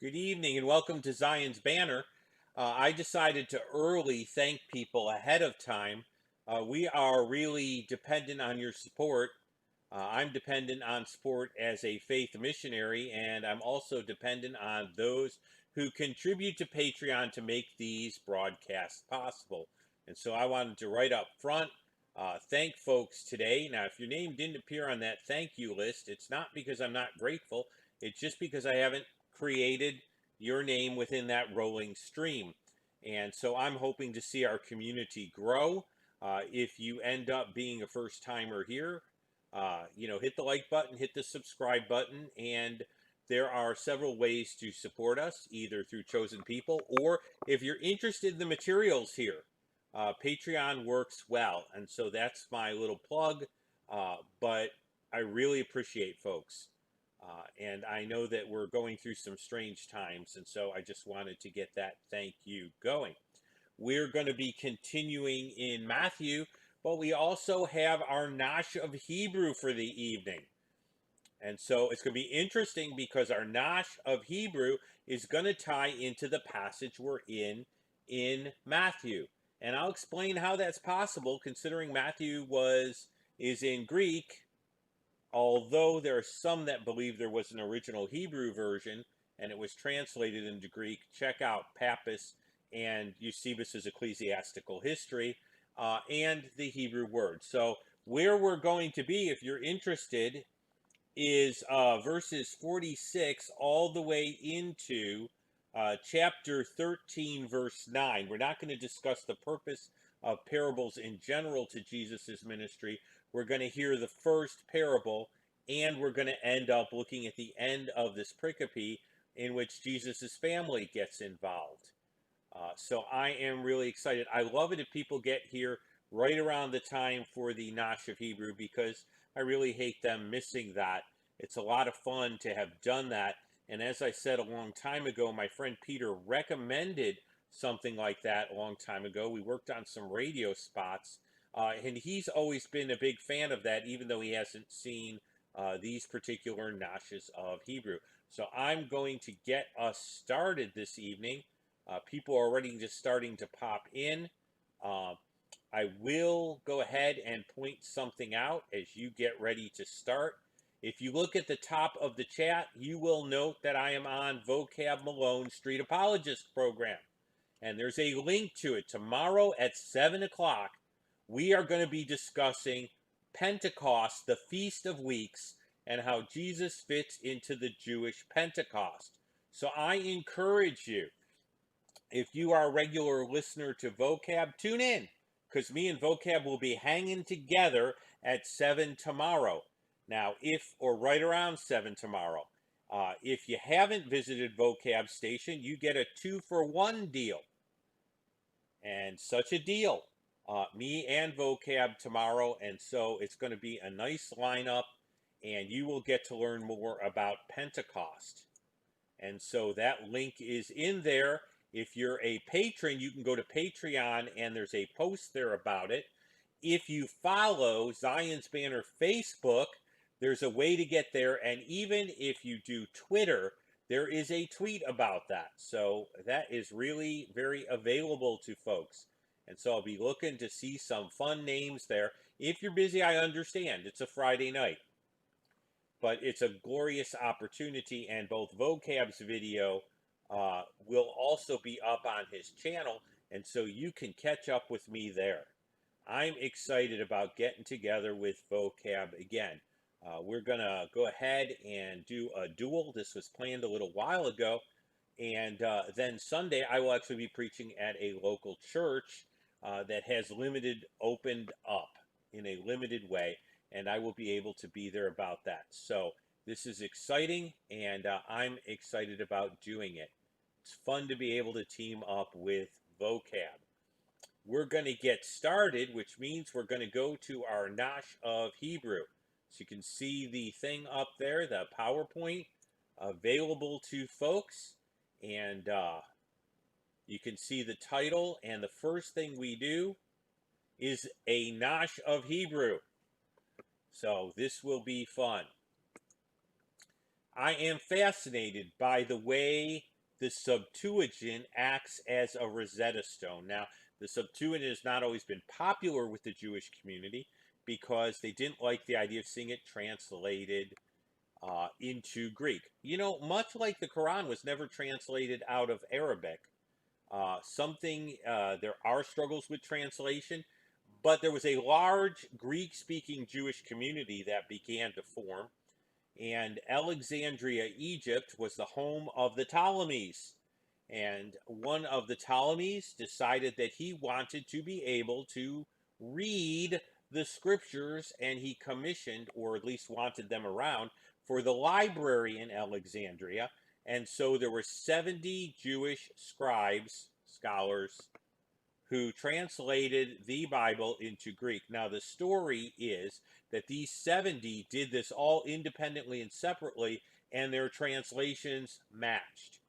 Good evening and welcome to Zion's Banner. I decided to early thank people ahead of time. We are really dependent on your support. I'm dependent on support as a faith missionary, and I'm also dependent on those who contribute to Patreon to make these broadcasts possible. And so I wanted to right up front thank folks today. Now, if your name didn't appear on that thank you list, it's not because I'm not grateful, it's just because I haven't created your name within that rolling stream. And so I'm hoping to see our community grow. If you end up being a first timer here, hit the like button, hit the subscribe button, and there are several ways to support us, either through chosen people or if you're interested in the materials here. Patreon works well, and so that's my little plug. But I really appreciate folks. And I know that we're going through some strange times, and so I just wanted to get that thank you going. We're going to be continuing in Matthew, but we also have our Nash of Hebrew for the evening. And so it's going to be interesting because our Nash of Hebrew is going to tie into the passage we're in Matthew. And I'll explain how that's possible considering Matthew is in Greek, although there are some that believe there was an original Hebrew version and it was translated into Greek. Check out Pappus and Eusebius's Ecclesiastical History and the Hebrew word. So where we're going to be, if you're interested, is verses 46 all the way into chapter 13, verse 9. We're not going to discuss the purpose of parables in general to Jesus's ministry. We're going to hear the first parable, and we're going to end up looking at the end of this pericope in which Jesus's family gets involved. So I am really excited. I love it if people get here right around the time for the Nash of Hebrew because I really hate them missing that. It's a lot of fun to have done that. And as I said a long time ago, my friend Peter recommended something like that a long time ago. We worked on some radio spots, and he's always been a big fan of that, even though he hasn't seen these particular Nashes of Hebrew. So I'm going to get us started this evening. People are already just starting to pop in. Uh, I will go ahead and point something out as you get ready to start. If you look at the top of the chat, you will note that I am on Vocab Malone Street Apologist program. And there's a link to it. Tomorrow at 7 o'clock, we are going to be discussing Pentecost, the Feast of Weeks, and how Jesus fits into the Jewish Pentecost. So I encourage you, if you are a regular listener to Vocab, tune in because me and Vocab will be hanging together at 7 tomorrow. Now, or right around 7 tomorrow. If you haven't visited Vocab Station, you get a 2-for-1 deal. And such a deal. Me and Vocab tomorrow. And so it's going to be a nice lineup, and you will get to learn more about Pentecost. And so that link is in there. If you're a patron, you can go to Patreon and there's a post there about it. If you follow Zion's Banner Facebook, there's a way to get there. And even if you do Twitter, there is a tweet about that. So that is really very available to folks. And so I'll be looking to see some fun names there. If you're busy, I understand. It's a Friday night. But it's a glorious opportunity, and both Vocab's video will also be up on his channel, and so you can catch up with me there. I'm excited about getting together with Vocab again. We're going to go ahead and do a duel. This was planned a little while ago, and then Sunday I will actually be preaching at a local church that has opened up in a limited way, and I will be able to be there about that. So this is exciting, and I'm excited about doing it. It's fun to be able to team up with Vocab. We're going to get started, which means we're going to go to our Nash of Hebrew. So you can see the thing up there, the PowerPoint available to folks, and you can see the title, and the first thing we do is a Nash of Hebrew. So this will be fun. I am fascinated by the way the Septuagint acts as a Rosetta Stone. Now, the Septuagint has not always been popular with the Jewish community because they didn't like the idea of seeing it translated into Greek. You know, much like the Quran was never translated out of Arabic, there are struggles with translation, but there was a large Greek speaking Jewish community that began to form. And Alexandria, Egypt, was the home of the Ptolemies. And one of the Ptolemies decided that he wanted to be able to read the scriptures, and he commissioned, or at least wanted them around, for the library in Alexandria. And so there were 70 Jewish scribes, scholars, who translated the Bible into Greek. Now, the story is that these 70 did this all independently and separately, and their translations matched.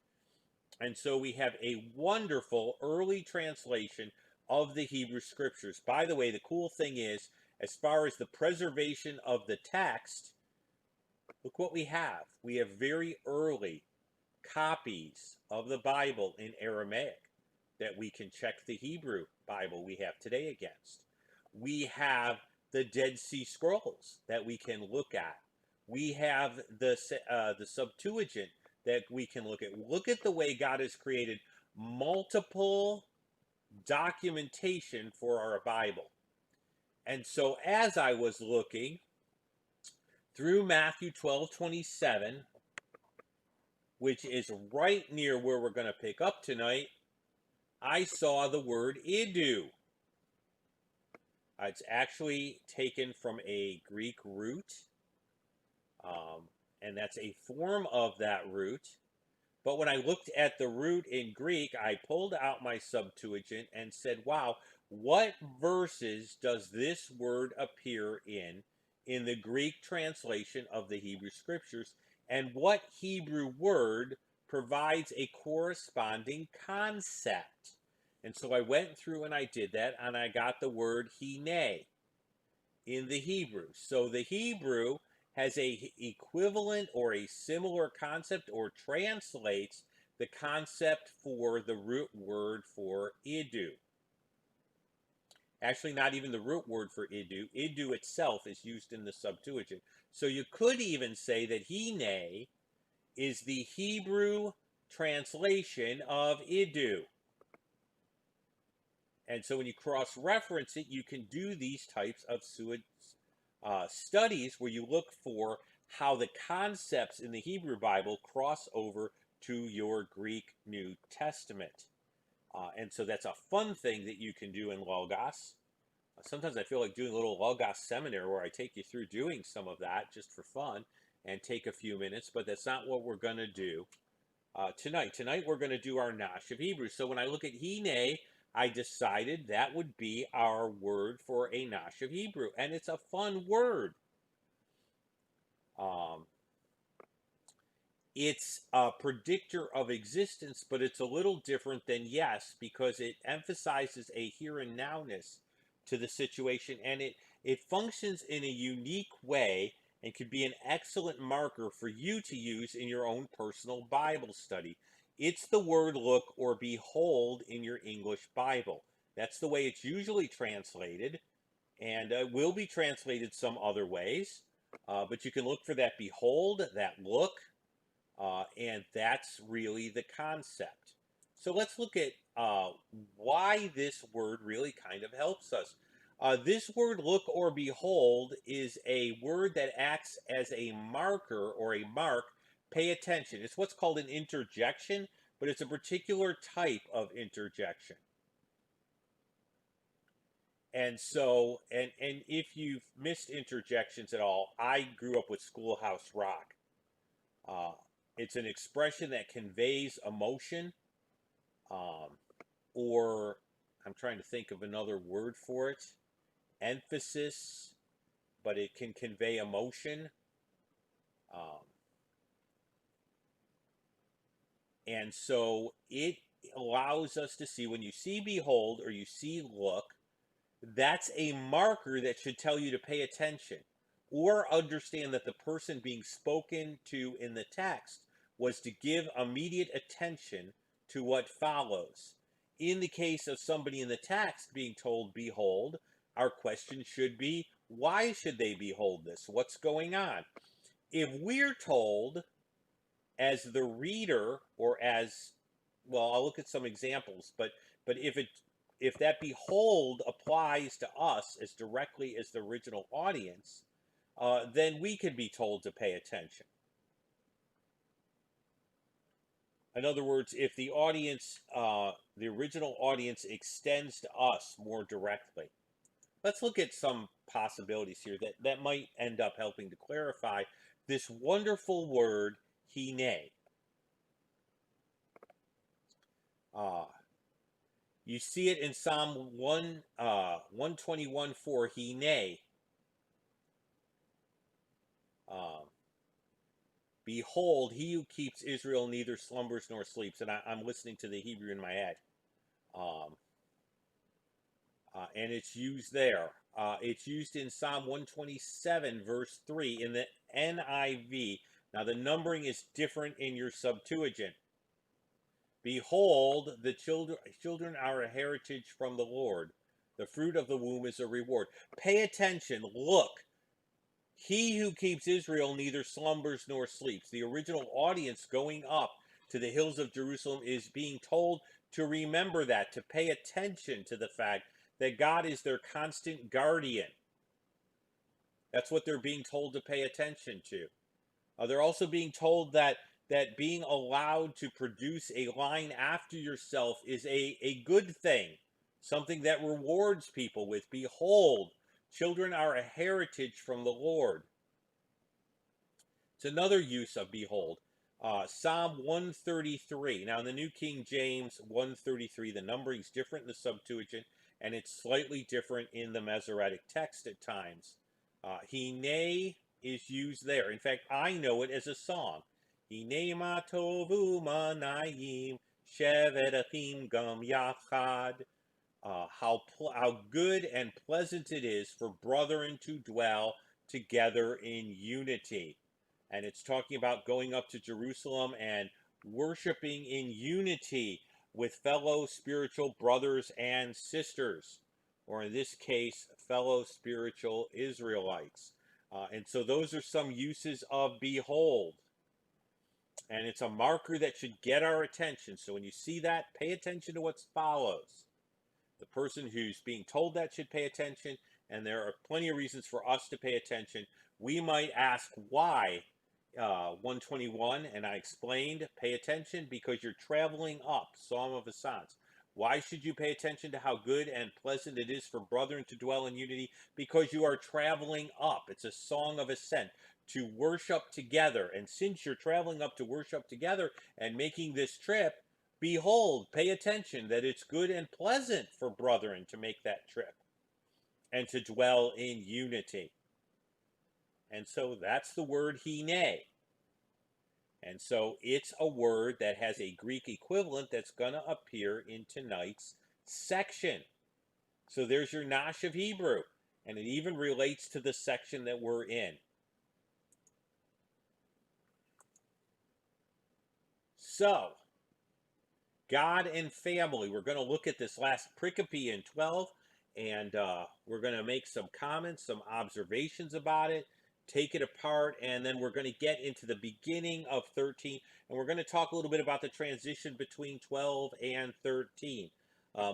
And so we have a wonderful early translation of the Hebrew Scriptures. By the way, the cool thing is, as far as the preservation of the text, look what we have. We have very early copies of the Bible in Aramaic that we can check the Hebrew Bible we have today against. We have the Dead Sea Scrolls that we can look at. We have the Septuagint that we can look at. Look at the way God has created multiple documentation for our Bible. And so as I was looking through Matthew 12:27, which is right near where we're going to pick up tonight, I saw the word idu. It's actually taken from a Greek root, and that's a form of that root. But when I looked at the root in Greek, I pulled out my Septuagint and said, wow, what verses does this word appear in the Greek translation of the Hebrew Scriptures? And what Hebrew word provides a corresponding concept? And so I went through and I did that, and I got the word hine in the Hebrew. So the Hebrew has a equivalent or a similar concept, or translates the concept for the root word for idu. Actually, not even the root word for idu. Idu itself is used in the Septuagint. So you could even say that hine is the Hebrew translation of idu. And so when you cross-reference it, you can do these types of studies where you look for how the concepts in the Hebrew Bible cross over to your Greek New Testament. And so that's a fun thing that you can do in Logos. Sometimes I feel like doing a little Logos seminar where I take you through doing some of that just for fun and take a few minutes, but that's not what we're going to do tonight. Tonight we're going to do our Nash of Hebrew. So when I look at hine, I decided that would be our word for a Nash of Hebrew, and it's a fun word. It's a predictor of existence, but it's a little different than yes, because it emphasizes a here and nowness to the situation, and it functions in a unique way and could be an excellent marker for you to use in your own personal Bible study. It's the word look or behold in your English Bible. That's the way it's usually translated, and will be translated some other ways. But you can look for that behold, that look, and that's really the concept. So let's look at why this word really kind of helps us. This word look or behold is a word that acts as a marker or a mark. Pay attention. It's what's called an interjection, but it's a particular type of interjection. And so, and if you've missed interjections at all, I grew up with Schoolhouse Rock. It's an expression that conveys emotion, or I'm trying to think of another word for it, emphasis, but it can convey emotion. And so it allows us to see, when you see behold or you see look, that's a marker that should tell you to pay attention or understand that the person being spoken to in the text was to give immediate attention to what follows. In the case of somebody in the text being told, behold, our question should be, why should they behold this? What's going on? If we're told as the reader, or as, well, I'll look at some examples, but if that behold applies to us as directly as the original audience, then we can be told to pay attention. In other words, if the audience, the original audience extends to us more directly. Let's look at some possibilities here that might end up helping to clarify this wonderful word, hine. You see it in Psalm 121:4, hine. Behold, he who keeps Israel neither slumbers nor sleeps. And I'm listening to the Hebrew in my head. And it's used there. It's used in Psalm 127, verse 3 in the NIV. Now, the numbering is different in your Septuagint. Behold, the children are a heritage from the Lord. The fruit of the womb is a reward. Pay attention. Look. He who keeps Israel neither slumbers nor sleeps. The original audience going up to the hills of Jerusalem is being told to remember that, to pay attention to the fact that God is their constant guardian. That's what they're being told to pay attention to. They're also being told that being allowed to produce a line after yourself is a good thing, something that rewards people with, behold, children are a heritage from the Lord. It's another use of behold. Psalm 133. Now, in the New King James 133, the numbering's different in the Septuagint, and it's slightly different in the Masoretic text at times. Hine is used there. In fact, I know it as a song. Hine ma tovu manayim shevet achim gam yachad. How good and pleasant it is for brethren to dwell together in unity. And it's talking about going up to Jerusalem and worshiping in unity with fellow spiritual brothers and sisters, or in this case, fellow spiritual Israelites. And so those are some uses of behold. And it's a marker that should get our attention. So when you see that, pay attention to what follows. The person who's being told that should pay attention, and there are plenty of reasons for us to pay attention. We might ask why 121, and I explained, pay attention because you're traveling up, Psalm of Ascents. Why should you pay attention to how good and pleasant it is for brethren to dwell in unity? Because you are traveling up. It's a song of ascent, to worship together. And since you're traveling up to worship together and making this trip, behold, pay attention that it's good and pleasant for brethren to make that trip and to dwell in unity. And so that's the word hine. And so it's a word that has a Greek equivalent that's going to appear in tonight's section. So there's your Nash of Hebrew. And it even relates to the section that we're in. So, God and family. We're going to look at this last pericope in 12. And we're going to make some comments, some observations about it, take it apart, and then we're going to get into the beginning of 13, and we're going to talk a little bit about the transition between 12 and 13.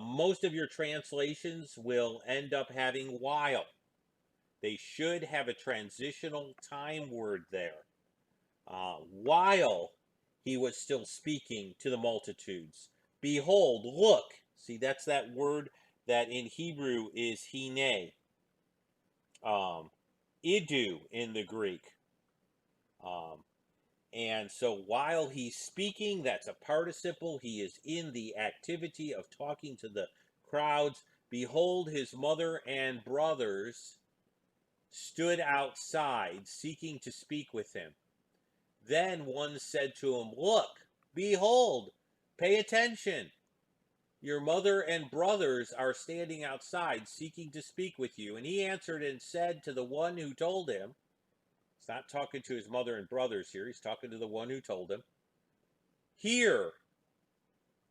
Most of your translations will end up having while. They should have a transitional time word there. While he was still speaking to the multitudes. Behold, look. See, that's that word that in Hebrew is hine. Idu in the Greek. And so while he's speaking, that's a participle. He is in the activity of talking to the crowds. Behold, his mother and brothers stood outside, seeking to speak with him. Then one said to him, look, behold, pay attention. Your mother and brothers are standing outside, seeking to speak with you. And he answered and said to the one who told him, he's not talking to his mother and brothers here, he's talking to the one who told him, Here,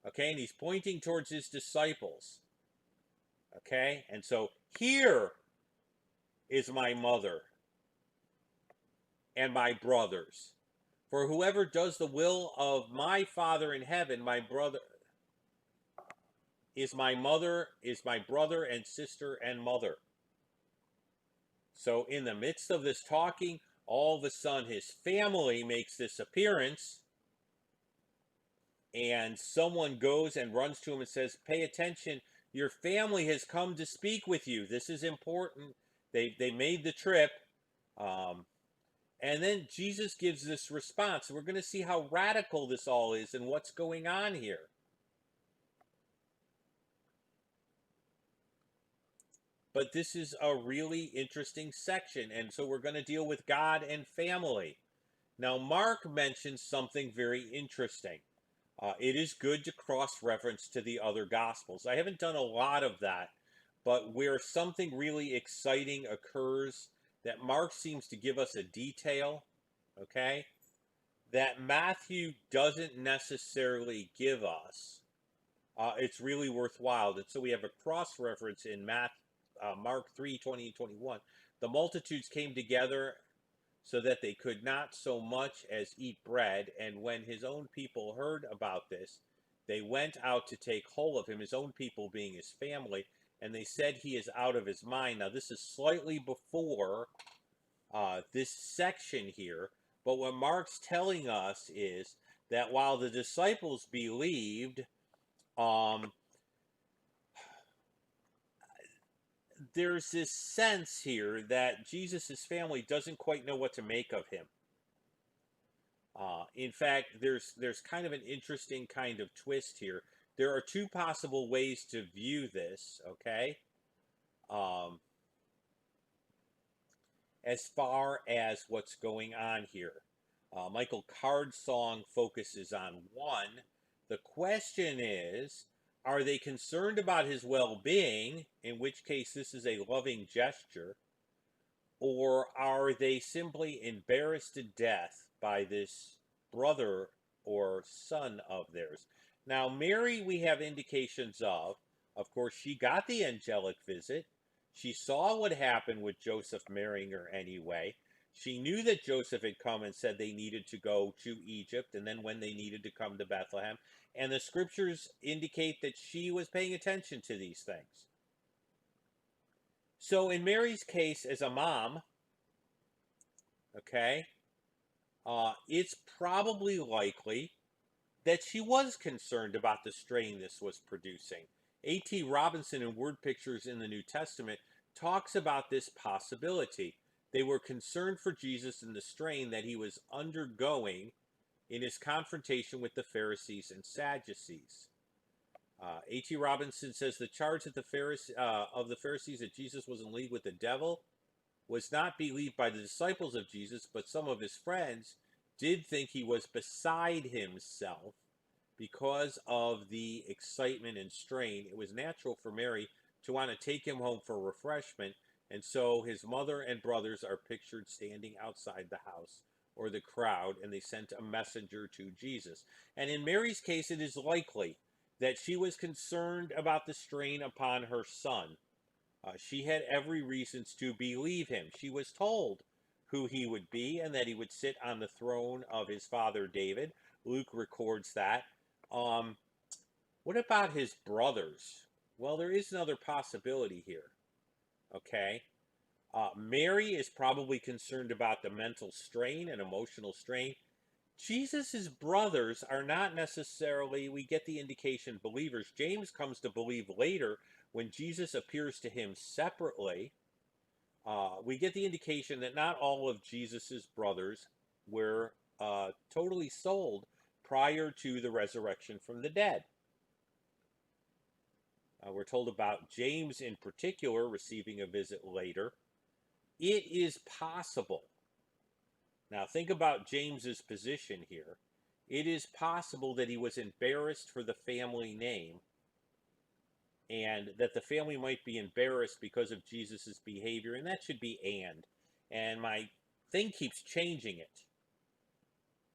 okay, and he's pointing towards his disciples, okay, and so here is my mother and my brothers. For whoever does the will of my Father in heaven, my brother is my mother, is my brother and sister and mother. So in the midst of this talking, all of a sudden his family makes this appearance, and someone goes and runs to him and says, "Pay attention, your family has come to speak with you. This is important." They made the trip. Um, and then Jesus gives this response. We're going to see how radical this all is and what's going on here. But this is a really interesting section, and so we're going to deal with God and family. Now, Mark mentions something very interesting. It is good to cross-reference to the other Gospels. I haven't done a lot of that, but where something really exciting occurs that Mark seems to give us a detail, okay, that Matthew doesn't necessarily give us, it's really worthwhile. And so we have a cross-reference in Mark 3:20 and 21. The multitudes came together so that they could not so much as eat bread. And when his own people heard about this, they went out to take hold of him, his own people being his family, and they said he is out of his mind. Now, this is slightly before this section here, but what Mark's telling us is that while the disciples believed, um, there's this sense here that Jesus' family doesn't quite know what to make of him. In fact, there's kind of an interesting kind of twist here. There are two possible ways to view this, okay? Um, as far as what's going on here. Michael Card's song focuses on one. The question is, are they concerned about his well-being, in which case this is a loving gesture, or are they simply embarrassed to death by this brother or son of theirs? Now, Mary, we have indications of. Of course, she got the angelic visit. She saw what happened with Joseph marrying her anyway. She knew that Joseph had come and said they needed to go to Egypt, and then when they needed to come to Bethlehem. And the scriptures indicate that she was paying attention to these things. So in Mary's case, as a mom, okay, it's probably likely that she was concerned about the strain this was producing. A.T. Robinson in Word Pictures in the New Testament talks about this possibility. They were concerned for Jesus and the strain that he was undergoing in his confrontation with the Pharisees and Sadducees. A.T. Robinson says the charge that of the Pharisees that Jesus was in league with the devil was not believed by the disciples of Jesus, but some of his friends did think he was beside himself because of the excitement and strain. It was natural for Mary to want to take him home for refreshment, and so his mother and brothers are pictured standing outside the house or the crowd, and they sent a messenger to Jesus. And in Mary's case, it is likely that she was concerned about the strain upon her son. She had every reason to believe him. She was told who he would be and that he would sit on the throne of his father David. Luke records that. What about his brothers? Well, there is another possibility here. Okay. Mary is probably concerned about the mental strain and emotional strain. Jesus's brothers are not necessarily, we get the indication, believers. James comes to believe later when Jesus appears to him separately. We get the indication that not all of Jesus's brothers were totally sold prior to the resurrection from the dead. We're told about James in particular receiving a visit later. It is possible. Now think about James's position here. It is possible that he was embarrassed for the family name, and that the family might be embarrassed because of Jesus's behavior, and that should be and my thing keeps changing it.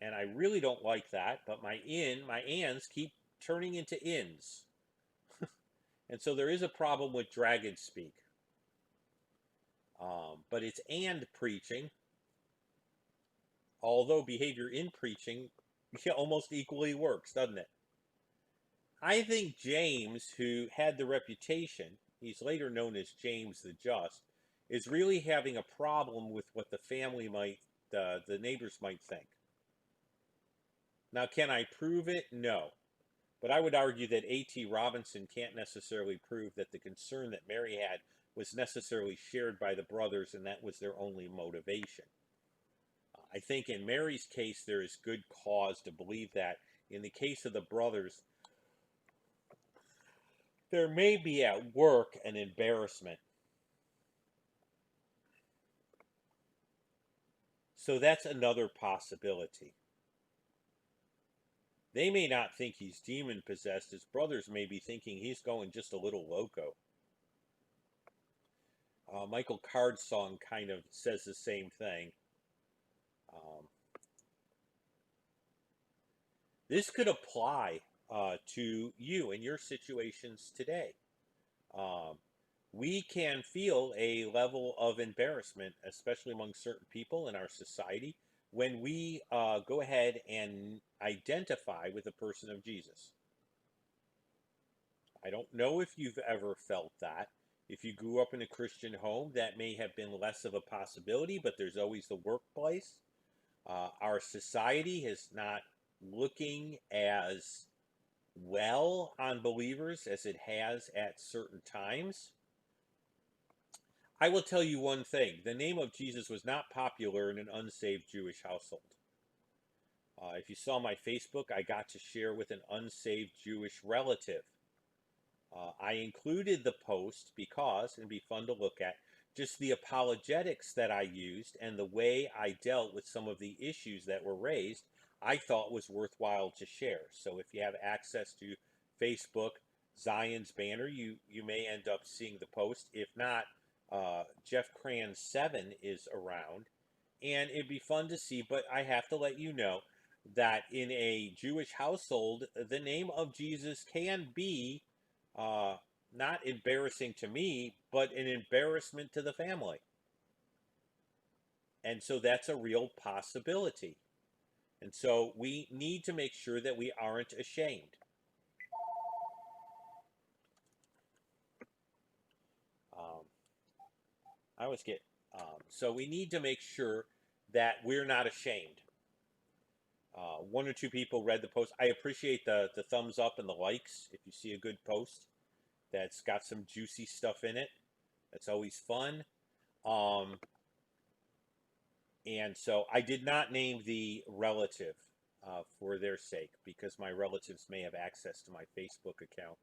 And I really don't like that, but my ands keep turning into ins. And so there is a problem with dragon speak. But it's and preaching, although behavior in preaching almost equally works, doesn't it? I think James, who had the reputation, he's later known as James the Just, is really having a problem with what the family might, the neighbors might think. Now, can I prove it? No. But I would argue that A.T. Robinson can't necessarily prove that the concern that Mary had was necessarily shared by the brothers and that was their only motivation. I think in Mary's case, there is good cause to believe that. In the case of the brothers, there may be at work an embarrassment. So that's another possibility. They may not think he's demon possessed. His brothers may be thinking he's going just a little loco. Michael Card's song kind of says the same thing. This could apply to you and your situations today. We can feel a level of embarrassment, especially among certain people in our society, when we go ahead and identify with the person of Jesus. I don't know if you've ever felt that. If you grew up in a Christian home, that may have been less of a possibility, but there's always the workplace. Our society is not looking as well on believers as it has at certain times. I will tell you one thing. The name of Jesus was not popular in an unsaved Jewish household. If you saw my Facebook, I got to share with an unsaved Jewish relative. I included the post because it'd be fun to look at just the apologetics that I used and the way I dealt with some of the issues that were raised. I thought was worthwhile to share. So if you have access to Facebook, Zion's Banner, you may end up seeing the post. If not, Jeff Cran 7 is around, and it'd be fun to see. But I have to let you know that in a Jewish household, the name of Jesus can be not embarrassing to me, but an embarrassment to the family. And so that's a real possibility. And so we need to make sure that we aren't ashamed. I always get, so we need to make sure that we're not ashamed. One or two people read the post. I appreciate the thumbs up and the likes if you see a good post that's got some juicy stuff in it. That's always fun. And so I did not name the relative for their sake because my relatives may have access to my Facebook account.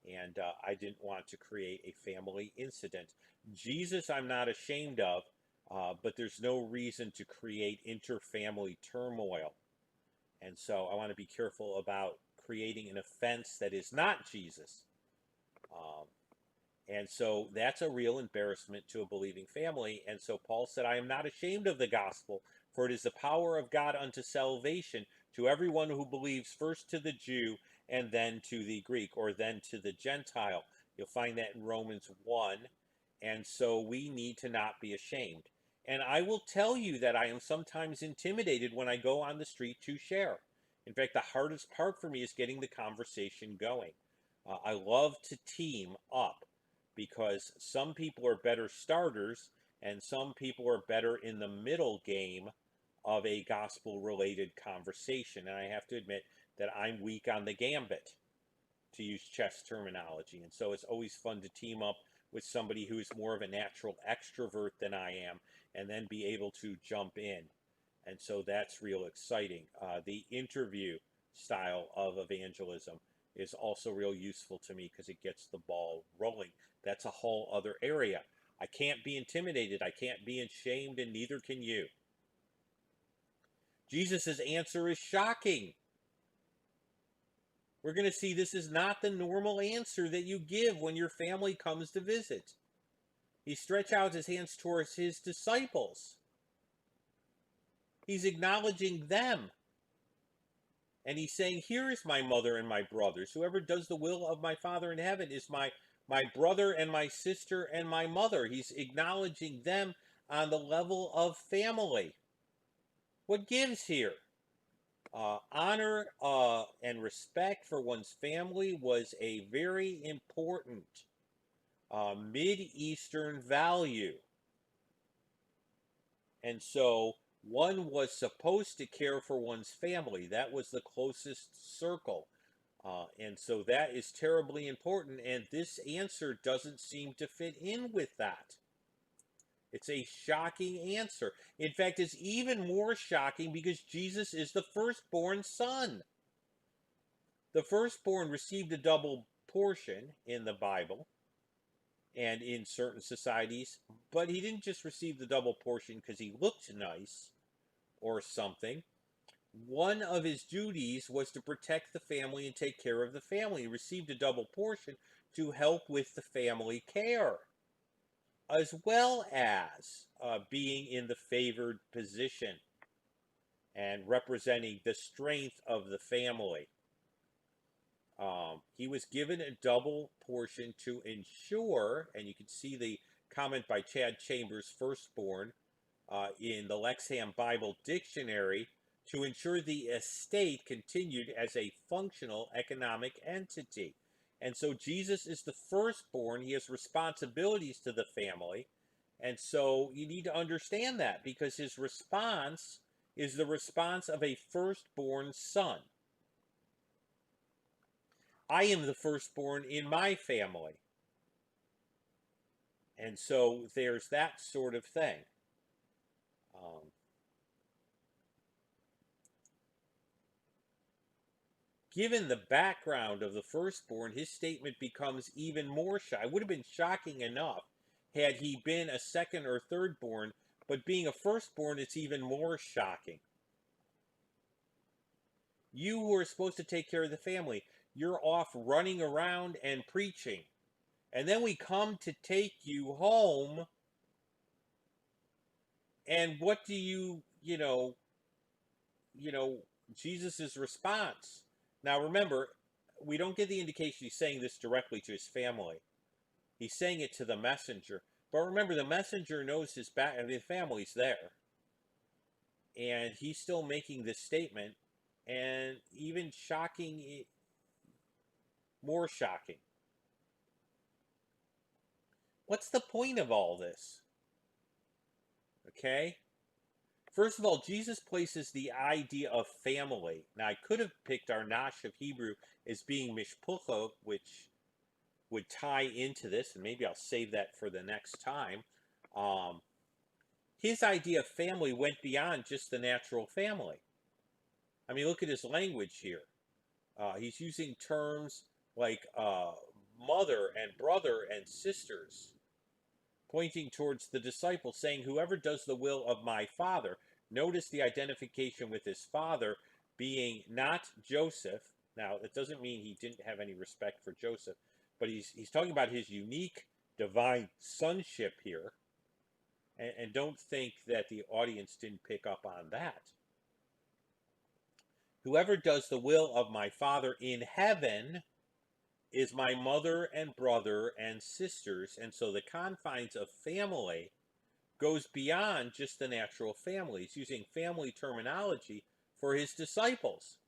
And I didn't want to create a family incident. Jesus, I'm not ashamed of, but there's no reason to create inter-family turmoil. And so I want to be careful about creating an offense that is not Jesus. And so that's a real embarrassment to a believing family. And so Paul said, I am not ashamed of the gospel, for it is the power of God unto salvation to everyone who believes, first to the Jew and then to the Greek, or then to the Gentile. You'll find that in Romans 1. And so we need to not be ashamed. And I will tell you that I am sometimes intimidated when I go on the street to share. In fact, the hardest part for me is getting the conversation going. I love to team up because some people are better starters and some people are better in the middle game of a gospel related conversation. And I have to admit that I'm weak on the gambit, to use chess terminology. And so it's always fun to team up with somebody who's more of a natural extrovert than I am and then be able to jump in. And so that's real exciting. The interview style of evangelism is also real useful to me because it gets the ball rolling. That's a whole other area. I can't be intimidated. I can't be ashamed, and neither can you. Jesus' answer is shocking. We're going to see this is not the normal answer that you give when your family comes to visit. He stretched out his hands towards his disciples. He's acknowledging them. And he's saying, here is my mother and my brothers. Whoever does the will of my Father in heaven is my brother and my sister and my mother. He's acknowledging them on the level of family. What gives here? Honor and respect for one's family was a very important Mid-Eastern value. And so one was supposed to care for one's family. That was the closest circle. And so that is terribly important. And this answer doesn't seem to fit in with that. It's a shocking answer. In fact, it's even more shocking because Jesus is the firstborn son. The firstborn received a double portion in the Bible and in certain societies, but he didn't just receive the double portion because he looked nice or something. One of his duties was to protect the family and take care of the family. He received a double portion to help with the family care, as well as being in the favored position and representing the strength of the family. He was given a double portion to ensure, and you can see the comment by Chad Chambers, firstborn, in the Lexham Bible Dictionary, to ensure the estate continued as a functional economic entity. And so Jesus is the firstborn. He has responsibilities to the family. And so you need to understand that because his response is the response of a firstborn son. I am the firstborn in my family. And so there's that sort of thing. Given the background of the firstborn, his statement becomes even more shocking. It would have been shocking enough had he been a second or thirdborn, but being a firstborn, it's even more shocking. You who are supposed to take care of the family, you're off running around and preaching. And then we come to take you home, and what do Jesus' response? Now remember, we don't get the indication he's saying this directly to his family. He's saying it to the messenger. But remember, the messenger knows his family's there. And he's still making this statement, and even shocking, more shocking. What's the point of all this? Okay? First of all, Jesus places the idea of family. Now, I could have picked our Nash of Hebrew as being mishpucha, which would tie into this, and maybe I'll save that for the next time. His idea of family went beyond just the natural family. I mean, look at his language here. He's using terms like mother and brother and sisters, pointing towards the disciples, saying, whoever does the will of my Father. Notice the identification with his father being not Joseph. Now, it doesn't mean he didn't have any respect for Joseph, but he's talking about his unique divine sonship here. And don't think that the audience didn't pick up on that. Whoever does the will of my Father in heaven is my mother and brother and sisters. And so the confines of family goes beyond just the natural family. He's using family terminology for his disciples.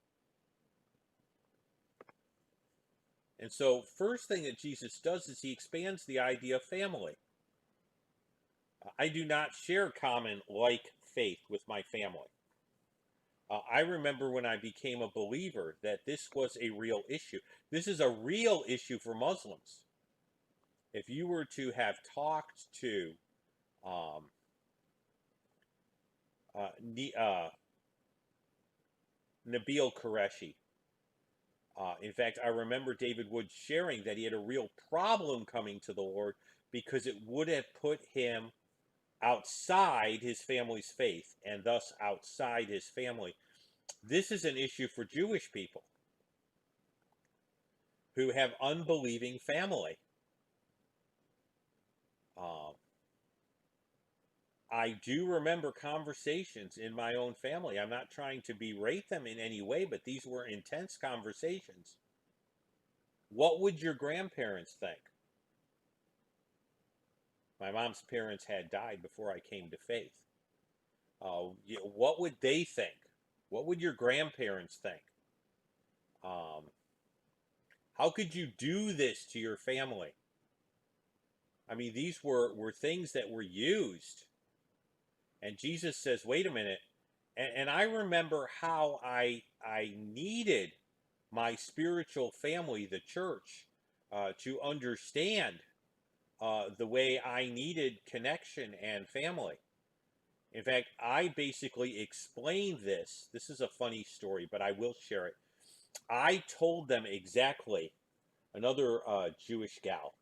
And so first thing that Jesus does is he expands the idea of family. I do not share common like faith with my family. I remember when I became a believer that this was a real issue. This is a real issue for Muslims. If you were to have talked to Nabil Qureshi, in fact, I remember David Wood sharing that he had a real problem coming to the Lord because it would have put him outside his family's faith and thus outside his family. This is an issue for Jewish people who have unbelieving family. I do remember conversations in my own family. I'm not trying to berate them in any way, but these were intense conversations. What would your grandparents think? My mom's parents had died before I came to faith. What would they think? What would your grandparents think? Um, how could you do this to your family? I mean, these were things that were used. And Jesus says, wait a minute. And I remember how I needed my spiritual family, the church, to understand the way I needed connection and family. In fact, I basically explained this. This is a funny story, but I will share it. I told them exactly. Another Jewish gal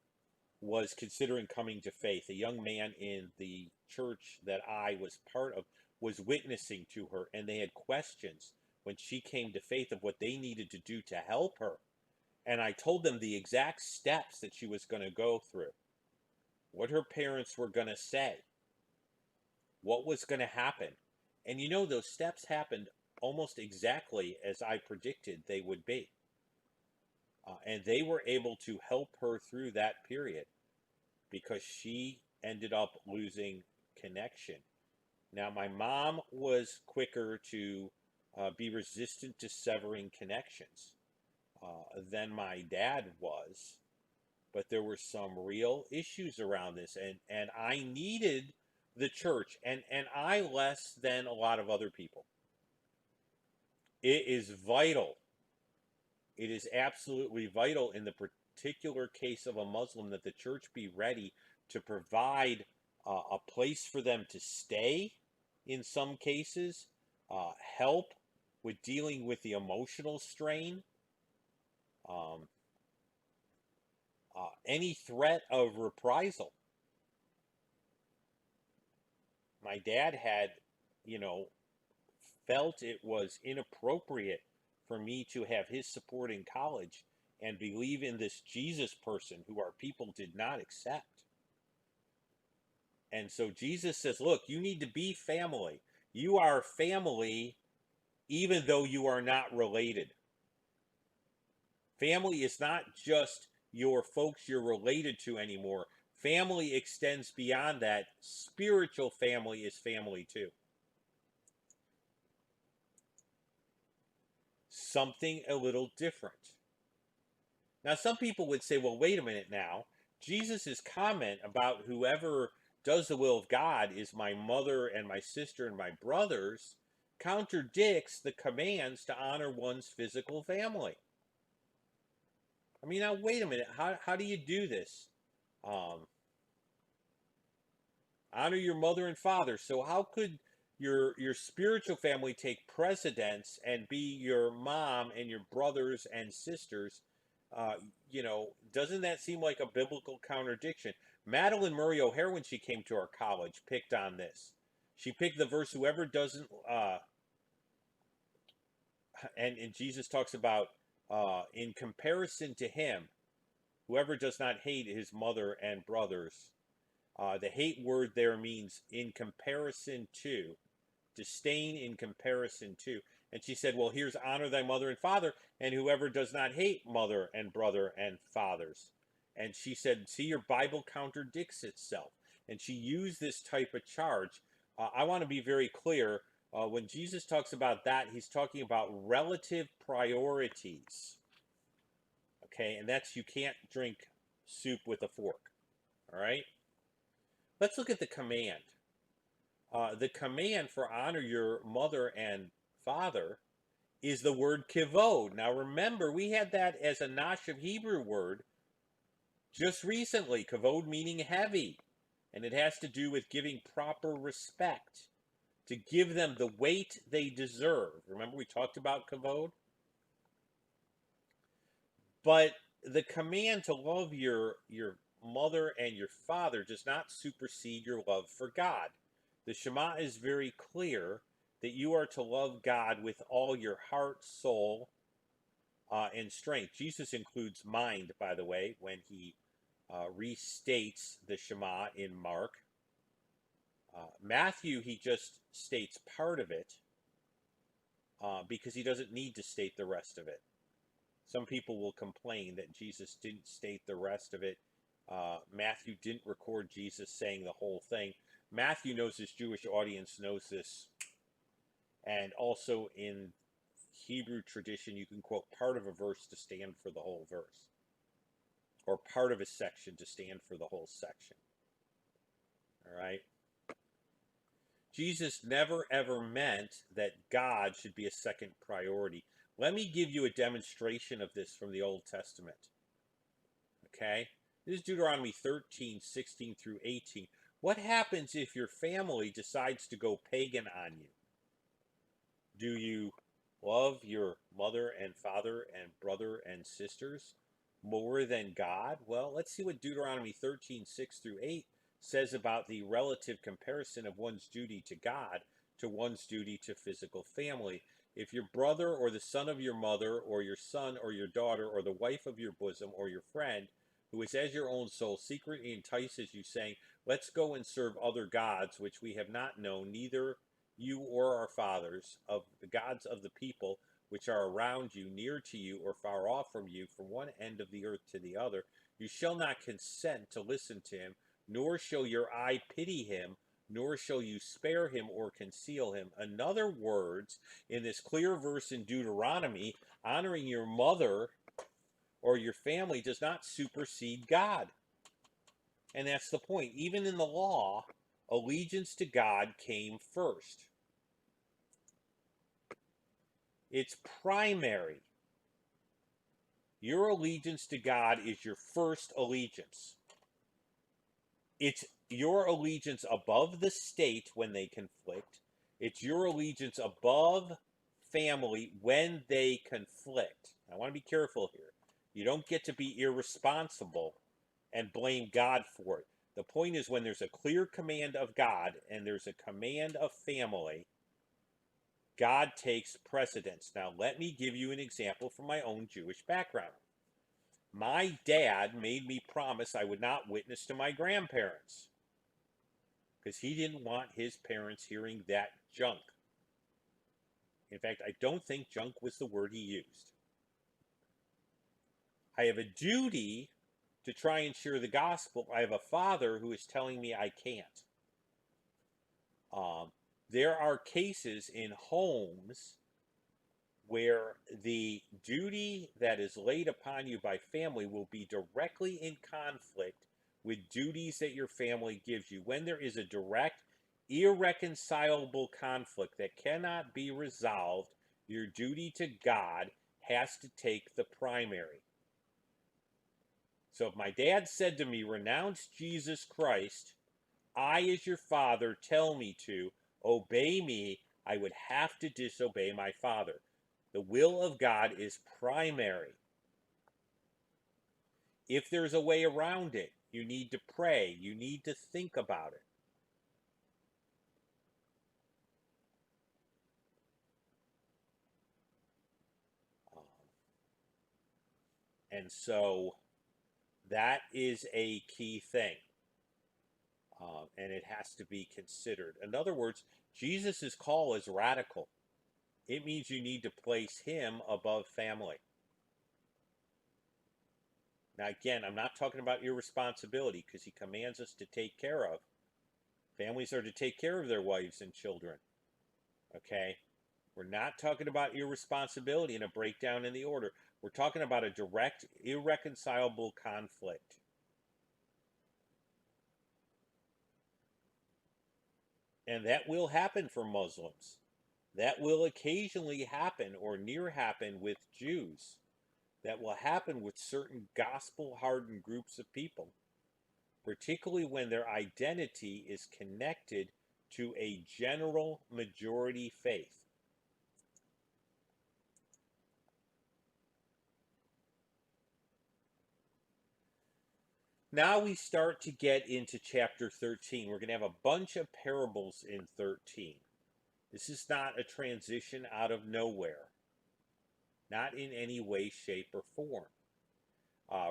was considering coming to faith. A young man in the church that I was part of was witnessing to her, and they had questions when she came to faith of what they needed to do to help her. And I told them the exact steps that she was going to go through, what her parents were going to say, what was going to happen. And you know, those steps happened almost exactly as I predicted they would be. And they were able to help her through that period because she ended up losing connection. Now, my mom was quicker to be resistant to severing connections than my dad was, but there were some real issues around this, and I needed the church, and I less than a lot of other people. It is vital. It is absolutely vital in the particular case of a Muslim that the church be ready to provide a place for them to stay in some cases, help with dealing with the emotional strain, um, any threat of reprisal. My dad had, you know, felt it was inappropriate for me to have his support in college and believe in this Jesus person who our people did not accept. And so Jesus says, look, you need to be family. You are family even though you are not related. Family is not just your folks you're related to anymore. Family extends beyond that. Spiritual family is family too. Something a little different. Now, some people would say, well, wait a minute now. Jesus' comment about whoever does the will of God is my mother and my sister and my brothers contradicts the commands to honor one's physical family. I mean, now, wait a minute. How do you do this? Um, honor your mother and father. So how could your spiritual family take precedence and be your mom and your brothers and sisters? Uh, doesn't that seem like a biblical contradiction? Madeline Murray O'Hair, when she came to our college, picked on this. She picked the verse, whoever doesn't, and Jesus talks about, in comparison to him, whoever does not hate his mother and brothers. The hate word there means in comparison to, disdain in comparison to. And she said, well, here's honor thy mother and father, and whoever does not hate mother and brother and fathers. And she said, see, your Bible contradicts itself. And she used this type of charge. I want to be very clear. When Jesus talks about that, he's talking about relative priorities. Okay, and that's you can't drink soup with a fork. All right? Let's look at the command. The command for honor your mother and father is the word kivod. Now remember, we had that as a Nashav Hebrew word just recently, kavod meaning heavy. And it has to do with giving proper respect, to give them the weight they deserve. Remember we talked about kavod? But the command to love your mother and your father does not supersede your love for God. The Shema is very clear that you are to love God with all your heart, soul, and strength. Jesus includes mind, by the way, when he restates the Shema in Mark. Matthew, he just states part of it because he doesn't need to state the rest of it. Some people will complain that Jesus didn't state the rest of it. Matthew didn't record Jesus saying the whole thing. Matthew knows his Jewish audience knows this. And also in Hebrew tradition, you can quote part of a verse to stand for the whole verse, or part of a section to stand for the whole section. All right? Jesus never ever meant that God should be a second priority. Let me give you a demonstration of this from the Old Testament. Okay? This is Deuteronomy 13, 16 through 18. What happens if your family decides to go pagan on you? Do you love your mother and father and brother and sisters more than God? Well, let's see what Deuteronomy 13, 6 through 8 says about the relative comparison of one's duty to God to one's duty to physical family. If your brother or the son of your mother or your son or your daughter or the wife of your bosom or your friend who is as your own soul secretly entices you, saying, let's go and serve other gods which we have not known, neither you or our fathers, of the gods of the people which are around you, near to you or far off from you, from one end of the earth to the other, you shall not consent to listen to him, nor shall your eye pity him, nor shall you spare him or conceal him. In other words, in this clear verse in Deuteronomy, honoring your mother or your family does not supersede God. And that's the point. Even in the law, allegiance to God came first. It's primary. Your allegiance to God is your first allegiance. It's your allegiance above the state when they conflict. It's your allegiance above family when they conflict. I want to be careful here. You don't get to be irresponsible and blame God for it. The point is, when there's a clear command of God and there's a command of family, God takes precedence. Now, let me give you an example from my own Jewish background. My dad made me promise I would not witness to my grandparents because he didn't want his parents hearing that junk. In fact, I don't think junk was the word he used. I have a duty to try and share the gospel. I have a father who is telling me I can't. There are cases in homes where the duty that is laid upon you by family will be directly in conflict with duties that your family gives you. When there is a direct, irreconcilable conflict that cannot be resolved, your duty to God has to take the primary. So if my dad said to me, renounce Jesus Christ, I as your father tell me to obey me, I would have to disobey my father. The will of God is primary. If there's a way around it, you need to pray. You need to think about it. And so that is a key thing. And it has to be considered. In other words, Jesus' call is radical. It means you need to place him above family. Now, again, I'm not talking about irresponsibility because he commands us to take care of. Families are to take care of their wives and children. Okay? We're not talking about irresponsibility and a breakdown in the order. We're talking about a direct, irreconcilable conflict. And that will happen for Muslims. That will occasionally happen or near happen with Jews. That will happen with certain gospel-hardened groups of people, particularly when their identity is connected to a general majority faith. Now we start to get into chapter 13. We're going to have a bunch of parables in 13. This is not a transition out of nowhere. Not in any way, shape, or form.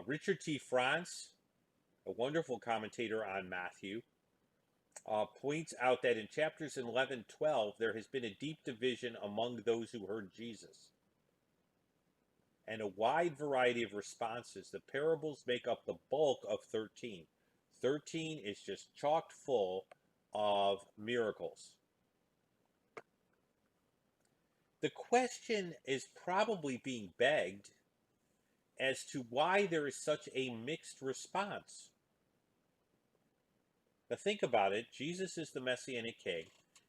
Richard T. France, a wonderful commentator on Matthew, points out that in chapters 11, 12, there has been a deep division among those who heard Jesus and a wide variety of responses. The parables make up the bulk of 13. 13 is just chock full of miracles. The question is probably being begged as to why there is such a mixed response. Now think about it. Jesus is the Messianic King.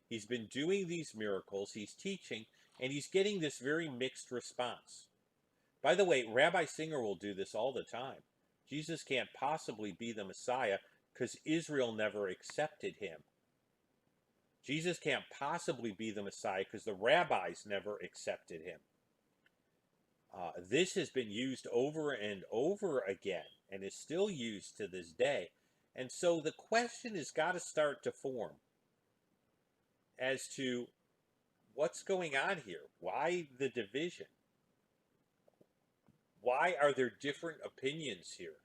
He's been doing these miracles, he's teaching, and he's getting this very mixed response. By the way, Rabbi Singer will do this all the time. Jesus can't possibly be the Messiah because Israel never accepted him. Jesus can't possibly be the Messiah because the rabbis never accepted him. This has been used over and over again and is still used to this day. And so the question has got to start to form as to what's going on here. Why the division? Why are there different opinions here?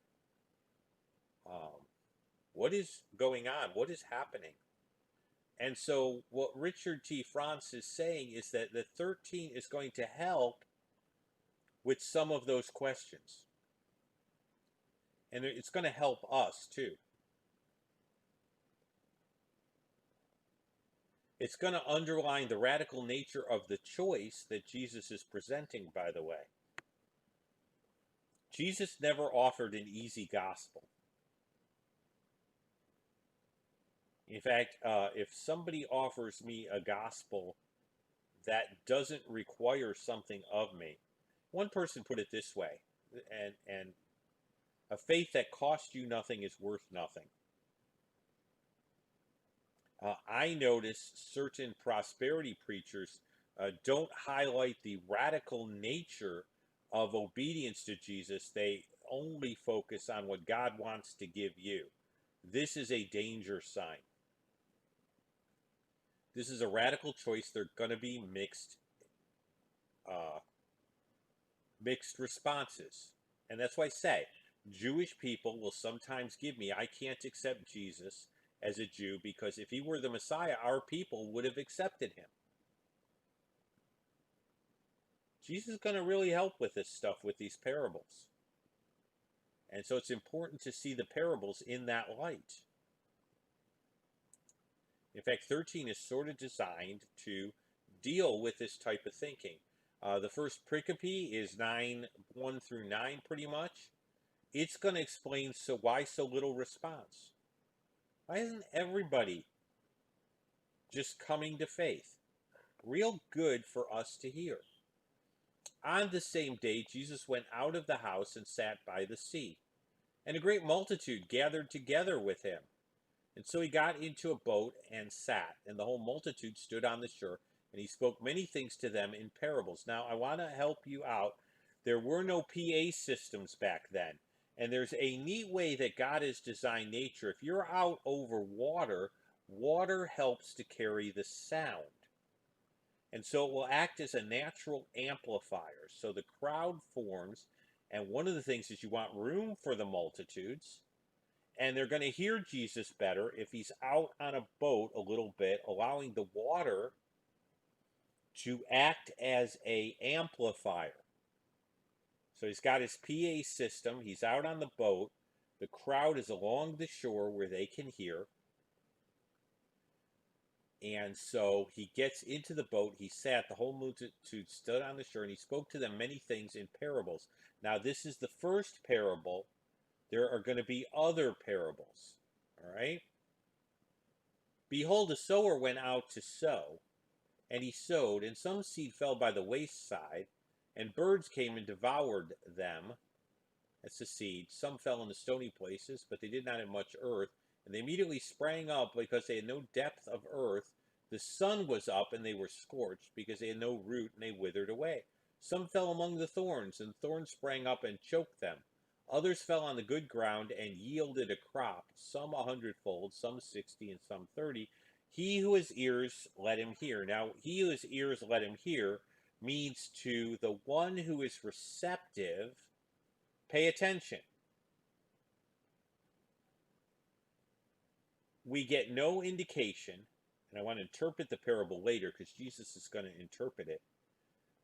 What is going on? What is happening? And so what Richard T. France is saying is that the 13 is going to help with some of those questions. And it's going to help us too. It's going to underline the radical nature of the choice that Jesus is presenting, by the way. Jesus never offered an easy gospel. In fact, if somebody offers me a gospel that doesn't require something of me, one person put it this way, and a faith that costs you nothing is worth nothing. I notice certain prosperity preachers don't highlight the radical nature of obedience to Jesus. They only focus on what God wants to give you. This is a danger sign. This is a radical choice. They're going to be mixed responses. And that's why I say, Jewish people will sometimes give me, I can't accept Jesus as a Jew because if he were the Messiah, our people would have accepted him. Jesus is going to really help with this stuff, with these parables. And so it's important to see the parables in that light. In fact, 13 is sort of designed to deal with this type of thinking. The first pericope is 1 through 9, pretty much. It's going to explain why so little response. Why isn't everybody just coming to faith? Real good for us to hear. On the same day, Jesus went out of the house and sat by the sea, and a great multitude gathered together with him. And so he got into a boat and sat, and the whole multitude stood on the shore, and he spoke many things to them in parables. Now, I want to help you out. There were no PA systems back then, and there's a neat way that God has designed nature. If you're out over water, water helps to carry the sound. And so it will act as a natural amplifier. So the crowd forms, and one of the things is you want room for the multitudes, and they're going to hear Jesus better if he's out on a boat a little bit, allowing the water to act as an amplifier. So he's got his PA system, he's out on the boat, the crowd is along the shore where they can hear. And so he gets into the boat, he sat, the whole multitude stood on the shore, and he spoke to them many things in parables. Now this is the first parable. There are going to be other parables. All right? Behold, a sower went out to sow, and he sowed, and some seed fell by the wayside, and birds came and devoured them. That's the seed. Some fell in the stony places, but they did not have much earth, and they immediately sprang up because they had no depth of earth. The sun was up, and they were scorched because they had no root, and they withered away. Some fell among the thorns, and thorns sprang up and choked them. Others fell on the good ground and yielded a crop, some 100-fold, some 60, and some 30. He who has ears, let him hear. Now, he who has ears, let him hear means to the one who is receptive, pay attention. we get no indication, and I want to interpret the parable later because Jesus is going to interpret it.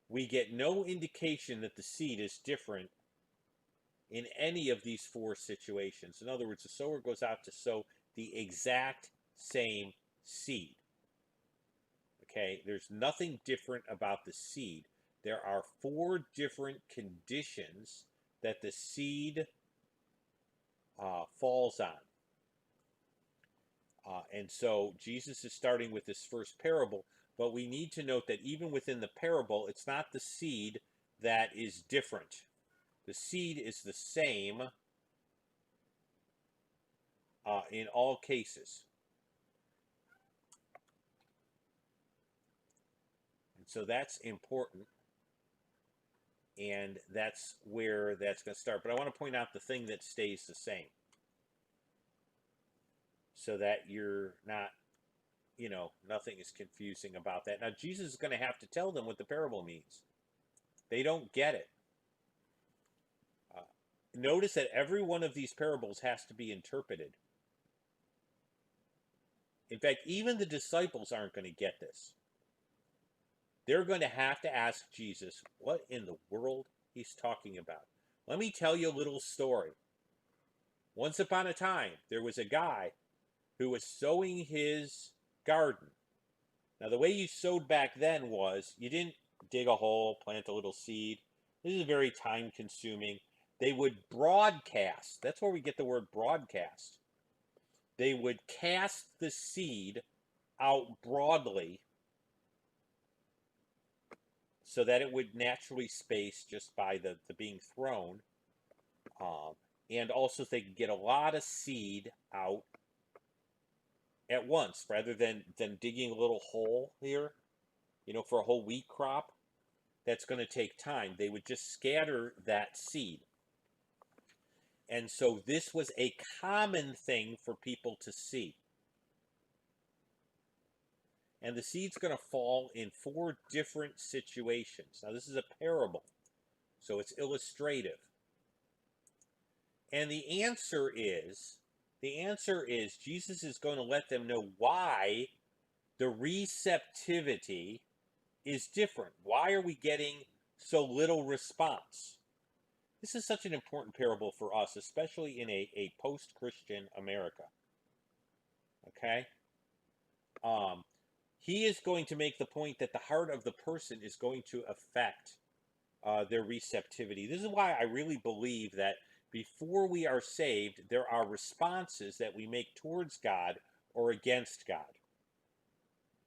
We get no indication that the seed is different in any of these four situations. In other words, the sower goes out to sow the exact same seed. Okay, there's nothing different about the seed. There are four different conditions that the seed falls on. And so Jesus is starting with this first parable, but we need to note that even within the parable, it's not the seed that is different. The seed is the same in all cases. And so that's important. And that's where that's going to start. But I want to point out the thing that stays the same, so that you're not, nothing is confusing about that. Now, Jesus is going to have to tell them what the parable means. They don't get it. Notice that every one of these parables has to be interpreted. In fact, even the disciples aren't going to get this. They're going to have to ask Jesus what in the world he's talking about. Let me tell you a little story. Once upon a time, there was a guy who was sowing his garden. Now, the way you sowed back then was you didn't dig a hole, plant a little seed. This is very time-consuming. They would broadcast. That's where we get the word broadcast. They would cast the seed out broadly so that it would naturally space just by the being thrown. And also they could get a lot of seed out at once rather than digging a little hole here, for a whole wheat crop. That's going to take time. They would just scatter that seed. And so this was a common thing for people to see. And the seed's going to fall in four different situations. Now, this is a parable, so it's illustrative. And the answer is Jesus is going to let them know why the receptivity is different. Why are we getting so little response? This is such an important parable for us, especially in a post-Christian America. Okay? He is going to make the point that the heart of the person is going to affect their receptivity. This is why I really believe that before we are saved, there are responses that we make towards God or against God.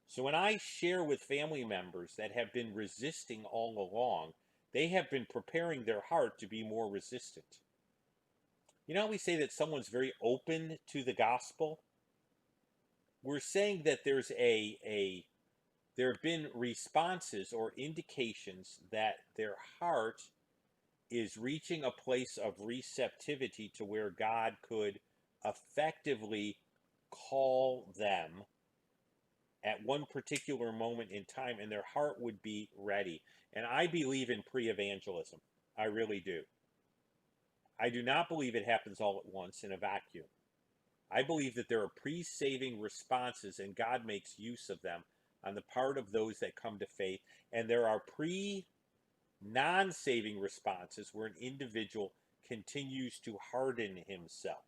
So when I share with family members that have been resisting all along, they have been preparing their heart to be more resistant. You know how we say that someone's very open to the gospel? We're saying that there have been responses or indications that their heart is reaching a place of receptivity to where God could effectively call them at one particular moment in time, and their heart would be ready. And I believe in pre-evangelism. I really do. I do not believe it happens all at once in a vacuum. I believe that there are pre-saving responses, and God makes use of them on the part of those that come to faith. And there are non-saving responses where an individual continues to harden himself.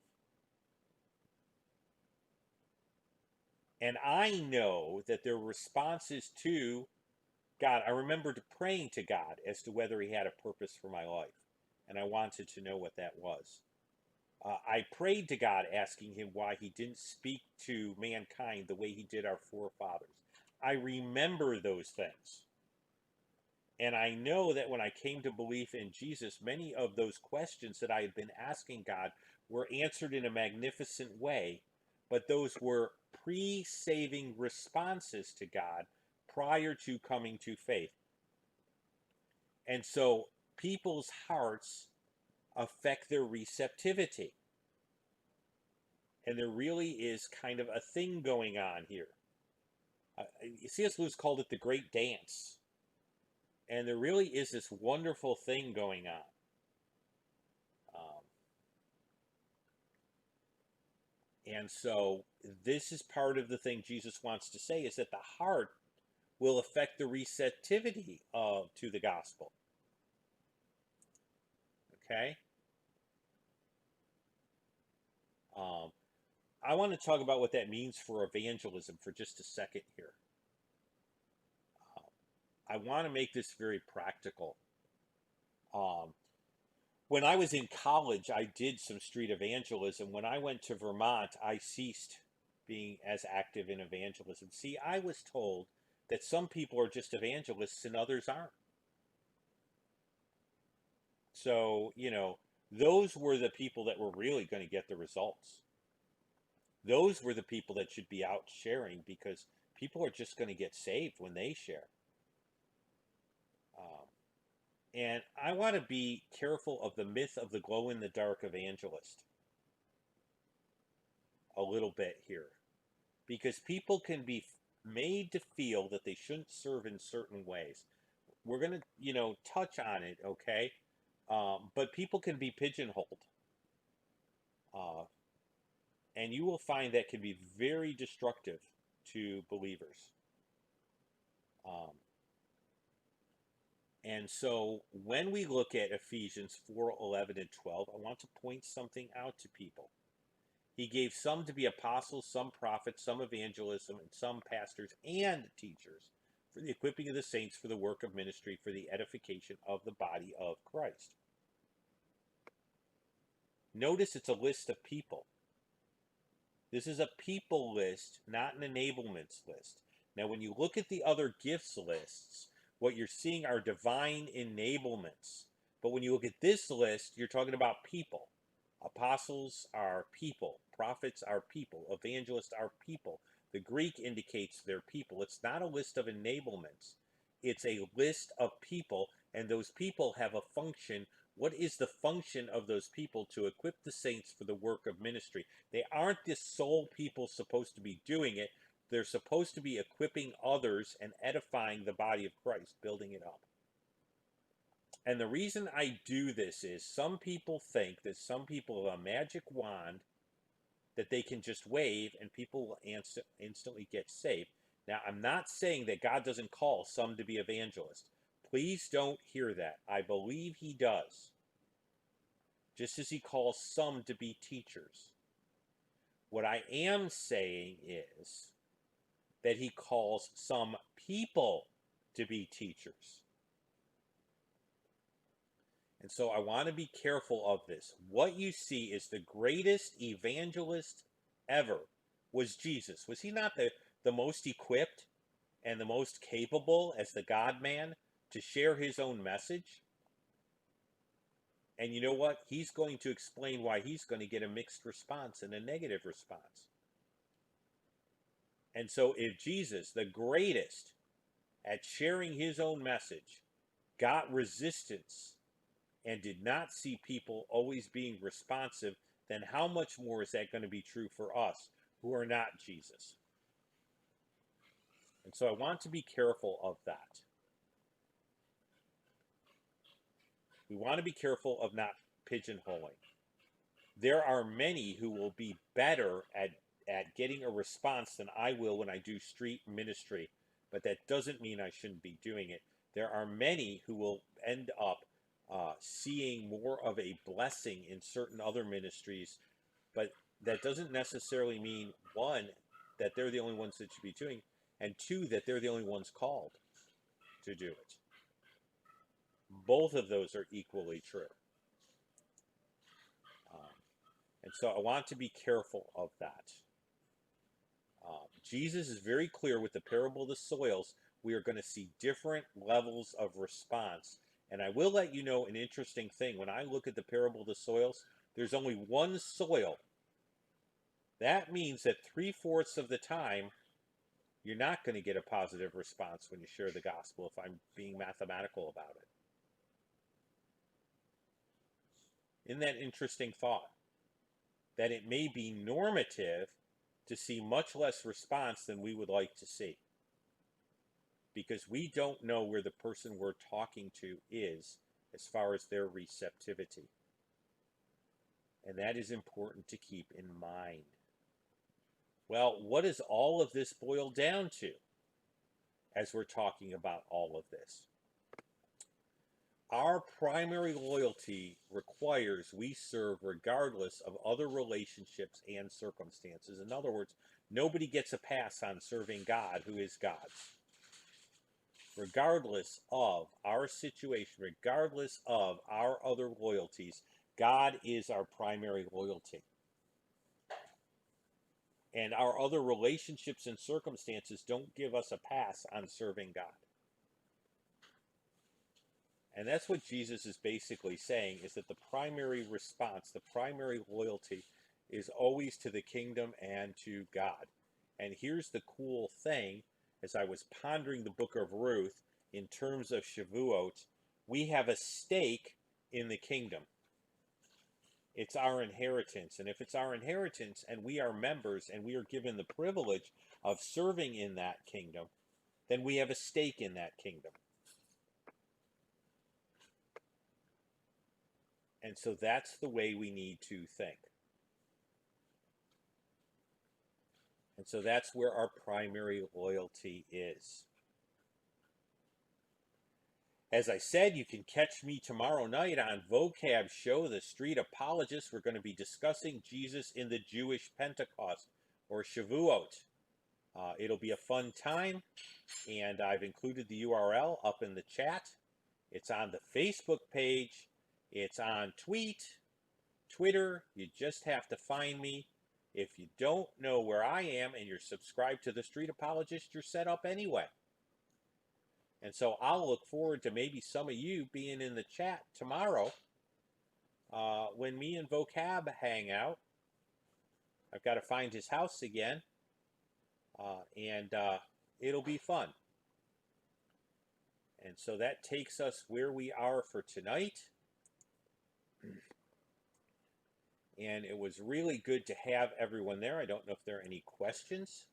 And I know that their responses to God, I remember praying to God as to whether he had a purpose for my life. And I wanted to know what that was. I prayed to God asking him why he didn't speak to mankind the way he did our forefathers. I remember those things. And I know that when I came to belief in Jesus, many of those questions that I had been asking God were answered in a magnificent way, but those were pre-saving responses to God prior to coming to faith. And so people's hearts affect their receptivity. And there really is kind of a thing going on here. C.S. Lewis called it the great dance. And there really is this wonderful thing going on. And so this is part of the thing Jesus wants to say, is that the heart will affect the receptivity to the gospel. Okay? Um, I want to talk about what that means for evangelism for just a second here. I want to make this very practical. Um, when I was in college, I did some street evangelism. When I went to Vermont, I ceased being as active in evangelism. See, I was told that some people are just evangelists and others aren't. So, those were the people that were really going to get the results. Those were the people that should be out sharing, because people are just going to get saved when they share. Um, and I want to be careful of the myth of the glow in the dark evangelist a little bit here, because people can be made to feel that they shouldn't serve in certain ways. We're going to, touch on it, okay? But people can be pigeonholed. Uh, and you will find that can be very destructive to believers. Um, and so when we look at Ephesians 4:11 and 12, I want to point something out to people. He gave some to be apostles, some prophets, some evangelism, and some pastors and teachers for the equipping of the saints for the work of ministry, for the edification of the body of Christ. Notice it's a list of people. This is a people list, not an enablements list. Now, when you look at the other gifts lists, what you're seeing are divine enablements. But when you look at this list, you're talking about people. Apostles are people. Prophets are people. Evangelists are people. The Greek indicates they're people. It's not a list of enablements. It's a list of people, and those people have a function. What is the function of those people? To equip the saints for the work of ministry. They aren't the sole people supposed to be doing it. They're supposed to be equipping others and edifying the body of Christ, building it up. And the reason I do this is some people think that some people have a magic wand that they can just wave and people will instantly get saved. Now, I'm not saying that God doesn't call some to be evangelists. Please don't hear that. I believe he does. Just as he calls some to be teachers. What I am saying is that he calls some people to be teachers. And so I want to be careful of this. What you see is the greatest evangelist ever was Jesus. Was he not the most equipped and the most capable as the God-man to share his own message? And you know what? He's going to explain why he's going to get a mixed response and a negative response. And so if Jesus, the greatest at sharing his own message, got resistance and did not see people always being responsive, then how much more is that going to be true for us who are not Jesus? And so I want to be careful of that. We want to be careful of not pigeonholing. There are many who will be better at getting a response than I will when I do street ministry, but that doesn't mean I shouldn't be doing it. There are many who will end up seeing more of a blessing in certain other ministries, but that doesn't necessarily mean, one, that they're the only ones that should be doing, and two, that they're the only ones called to do it. Both of those are equally true. And so I want to be careful of that. Jesus is very clear with the parable of the soils. We are going to see different levels of response. And I will let you know an interesting thing. When I look at the parable of the soils, there's only one soil. That means that 3/4 of the time, you're not going to get a positive response when you share the gospel, if I'm being mathematical about it. Isn't that interesting thought? That it may be normative to see much less response than we would like to see. Because we don't know where the person we're talking to is as far as their receptivity. And that is important to keep in mind. Well, what does all of this boil down to as we're talking about all of this? Our primary loyalty requires we serve regardless of other relationships and circumstances. In other words, nobody gets a pass on serving God, who is God's. Regardless of our situation, regardless of our other loyalties, God is our primary loyalty. And our other relationships and circumstances don't give us a pass on serving God. And that's what Jesus is basically saying, is that the primary response, the primary loyalty is always to the kingdom and to God. And here's the cool thing, as I was pondering the book of Ruth in terms of Shavuot, we have a stake in the kingdom. It's our inheritance. And if it's our inheritance and we are members and we are given the privilege of serving in that kingdom, then we have a stake in that kingdom. And so that's the way we need to think. And so that's where our primary loyalty is. As I said, you can catch me tomorrow night on Vocab Show, The Street Apologist. We're going to be discussing Jesus in the Jewish Pentecost, or Shavuot. It'll be a fun time, and I've included the URL up in the chat. It's on the Facebook page. It's on Twitter. You just have to find me. If you don't know where I am and you're subscribed to The Street Apologist, you're set up anyway. And so I'll look forward to maybe some of you being in the chat tomorrow when me and Vocab hang out. I've got to find his house again, and it'll be fun. And so that takes us where we are for tonight. And it was really good to have everyone there. I don't know if there are any questions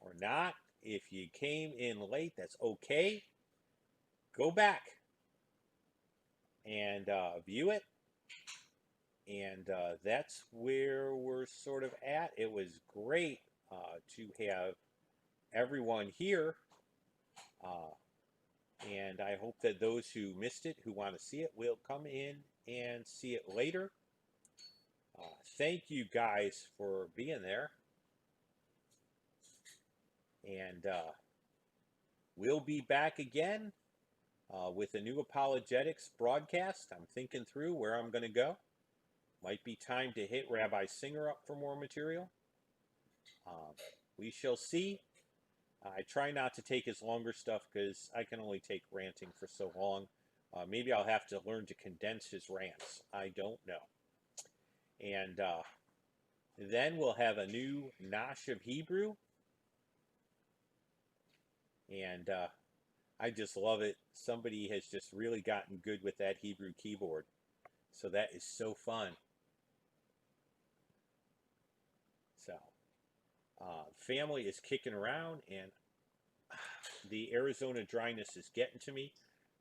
or not. If you came in late, that's okay. Go back and view it. And that's where we're sort of at. It was great to have everyone here. And I hope that those who missed it, who want to see it, will come in and see it later. Thank you guys for being there. And we'll be back again with a new apologetics broadcast. I'm thinking through where I'm going to go. Might be time to hit Rabbi Singer up for more material. We shall see. I try not to take his longer stuff because I can only take ranting for so long. Maybe I'll have to learn to condense his rants. I don't know. And then we'll have a new Nash of Hebrew. And I just love it. Somebody has just really gotten good with that Hebrew keyboard. So that is so fun. So, family is kicking around, and the Arizona dryness is getting to me.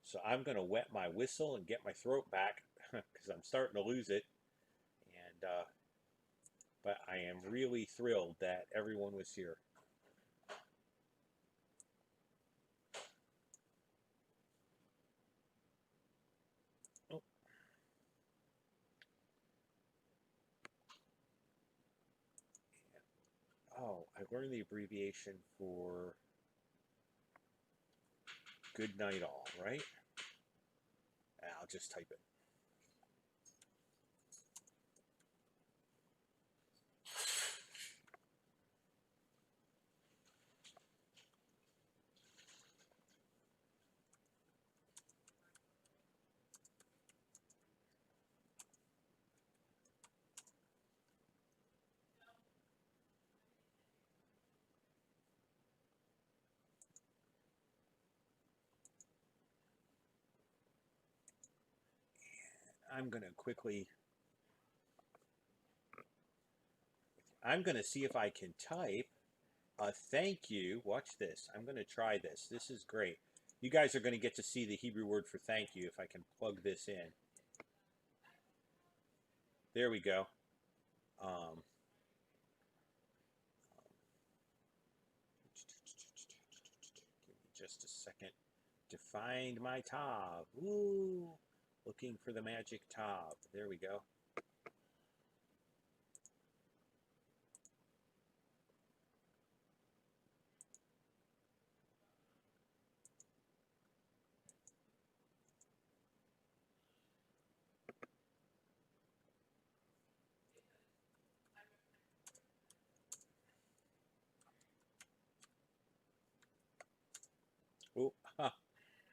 So I'm going to wet my whistle and get my throat back because I'm starting to lose it. And but I am really thrilled that everyone was here. Oh, I learned the abbreviation for good night all, right? I'll just type it. I'm going to see if I can type a thank you. Watch this. I'm going to try this. This is great. You guys are going to get to see the Hebrew word for thank you if I can plug this in. There we go. Um, Give me just a second to find my Tav. Ooh, looking for the magic Tav. There we go. Oh, huh,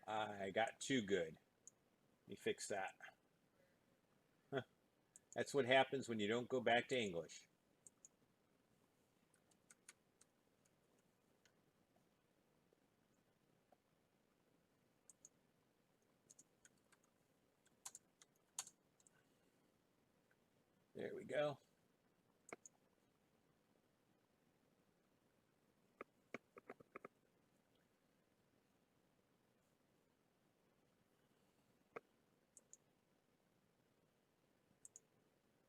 I got too good. Let me fix that. Huh, that's what happens when you don't go back to English. There we go.